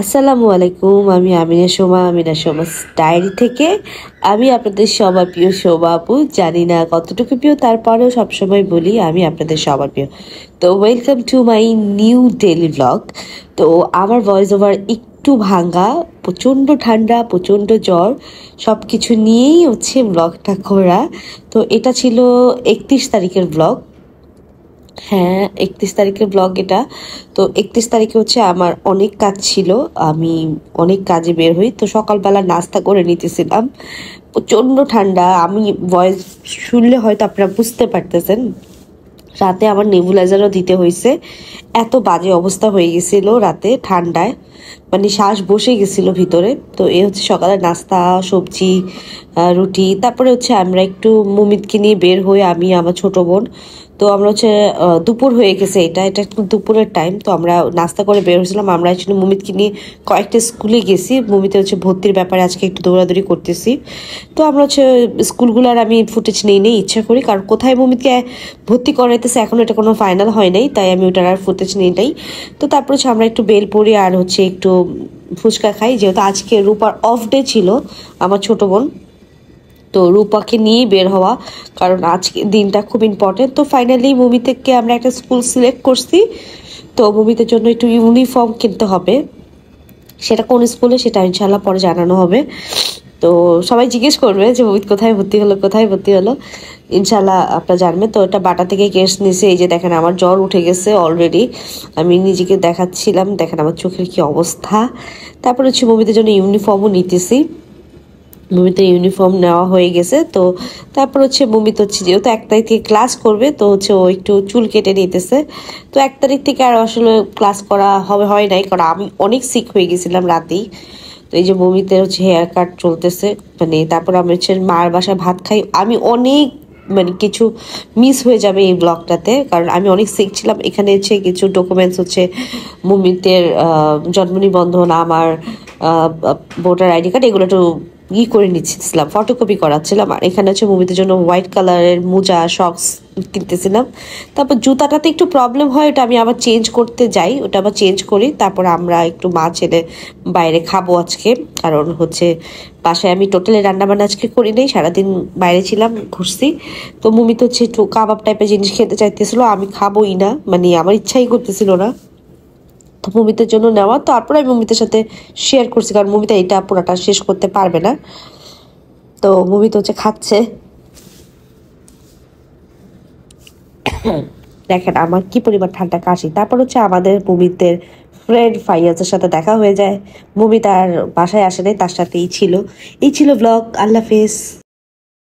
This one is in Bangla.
আসসালামু আলাইকুম। আমি আমিনা সোমাস ডায়েরি থেকে। আমি আপনাদের সবার প্রিয় শোভা আপু। জানি না কতটুকু প্রিয়, তারপরেও সবসময় বলি আমি আপনাদের সবার প্রিয়। তো welcome to my new daily blog. তো আমার ভয়েস ওভার একটু ভাঙ্গা, প্রচণ্ড ঠান্ডা, প্রচণ্ড জ্বর, সব কিছু নিয়েই হচ্ছে ব্লগটা করা। তো এটা ছিল 31 তারিখের ব্লগ। হ্যাঁ, 31 তারিখের ব্লগ এটা। তো 31 তারিখে হচ্ছে আমার অনেক কাজ ছিল, আমি অনেক কাজে বের হই। তো সকালবেলা নাস্তা করে নিতেছিলাম, প্রচণ্ড ঠান্ডা। আমি ভয়েস শুনলে হয়তো আপনারা বুঝতে পারতেছেন, রাতে আমার নেবুলাইজারও দিতে হয়েছে। এত বাজে অবস্থা হয়ে গেছিল রাতে ঠান্ডায়, মানে শ্বাস বসে গেছিল ভিতরে। তো এ হচ্ছে সকালের নাস্তা, সবজি, রুটি। তারপরে হচ্ছে আমরা একটু মুমিতকে নিয়ে বের হই, আমি আমার ছোট বোন। তো আমরা হচ্ছে দুপুর হয়ে গেছে, এটা এটা একটু দুপুরের টাইম। তো আমরা নাস্তা করে বের হয়েছিলাম। আমরা অ্যাকচুয়ালি মুমিতকে নিয়ে কয়েকটা স্কুলে গেছি, মুমিতে হচ্ছে ভর্তির ব্যাপারে আজকে একটু দৌড়াদৌড়ি করতেছি। তো আমরা হচ্ছে স্কুলগুলোর আমি ফুটেজ নেই ইচ্ছা করি, কারণ কোথায় মুমিতকে ভর্তি করাইতেছে এখনো এটা কোনো ফাইনাল হয় নাই, তাই আমি ওটার আর ফুটেজ নেই নাই। তো তারপর হচ্ছে আমরা একটু বেল পড়ি আর হচ্ছে একটু ফুচকা খাই, যেহেতু আজকে রূপার অফ ডে ছিল, আমার ছোট বোন। তো রূপাকে নিয়েই বের হওয়া, কারণ আজকে দিনটা খুব ইম্পর্টেন্ট। তো ফাইনালি মুভি থেকে আমরা একটা স্কুল সিলেক্ট করছি। তো মুভিদের জন্য একটু ইউনিফর্ম কিনতে হবে, সেটা কোন স্কুলে সেটা ইনশাল্লাহ পরে জানানো হবে। তো সবাই জিজ্ঞেস করবে যে মুভি কোথায় ভর্তি হলো, কোথায় ভর্তি হলো, ইনশাল্লাহ আপনারা জানবেন। তো এটা বাটা থেকে কেস নিছে। এই যে দেখেন আমার জ্বর উঠে গেছে অলরেডি, আমি নিজেকে দেখাচ্ছিলাম, দেখেন আমার চোখের কি অবস্থা। তারপর হচ্ছে মুভিদের জন্য ইউনিফর্মও নিতেছি। মুভিতে ইউনিফর্ম নেওয়া হয়ে গেছে। তো তারপর হচ্ছে মুভিতে হচ্ছে যেহেতু 1 তারিখ থেকে ক্লাস করবে, তো হচ্ছে ও একটু চুল কেটে নিতেছে। তো 1 তারিখ থেকে আর আসলে ক্লাস করা হয় নাই, কারণ আমি অনেক সিক হয়ে গেছিলাম রাতেই। তো এই যে মুভিতে হচ্ছে হেয়ার কাট চলতেছে, মানে তারপর আমি হচ্ছে মার বাসায় ভাত খাই। আমি অনেক, মানে কিছু মিস হয়ে যাবে এই ব্লগটাতে, কারণ আমি অনেক সিক ছিলাম। এখানে হচ্ছে কিছু ডকুমেন্টস হচ্ছে মুমিতের জন্ম নিবন্ধন, আমার ভোটার আইডি কার্ড, এগুলো একটু করে নিচ্ছিলাম, ফটোকপি করাচ্ছিলাম। আর এখানে হচ্ছে মুভিদের জন্য হোয়াইট কালারের মোজা, শক্স কিনতেছিলাম। তারপর জুতাটাতে একটু প্রবলেম হয়, ওটা আমি আবার চেঞ্জ করতে যাই, ওটা আবার চেঞ্জ করি। তারপর আমরা একটু মা ছেলে বাইরে খাবো আজকে, কারণ হচ্ছে বাসায় আমি টোটালি রান্নাবান্না আজকে করি নাই, সারাদিন বাইরে ছিলাম, ঘুরছি। তো মুমি তো হচ্ছে একটু কাবাব টাইপের জিনিস খেতে চাইতেছিল, আমি খাবোই না, মানে আমার ইচ্ছাই করতেছিল না। তো মুমিতের জন্য নেওয়া, তারপর আমি মুমিতের সাথে শেয়ার করছি, কারণ মুমিতা এটা পুরাটা শেষ করতে পারবে না। তো মুমি তো হচ্ছে খাচ্ছে। দেখেন আমার কি পরিমাণ ঠান্ডা কাশি। তারপর হচ্ছে আমাদের মুমিতের ফ্রেন্ড ফাইয়াজের সাথে দেখা হয়ে যায়। মুমি তার বাসায় আসে নাই, তার সাথেই ছিল। এই ছিল ব্লগ। আল্লাহ হাফেজ।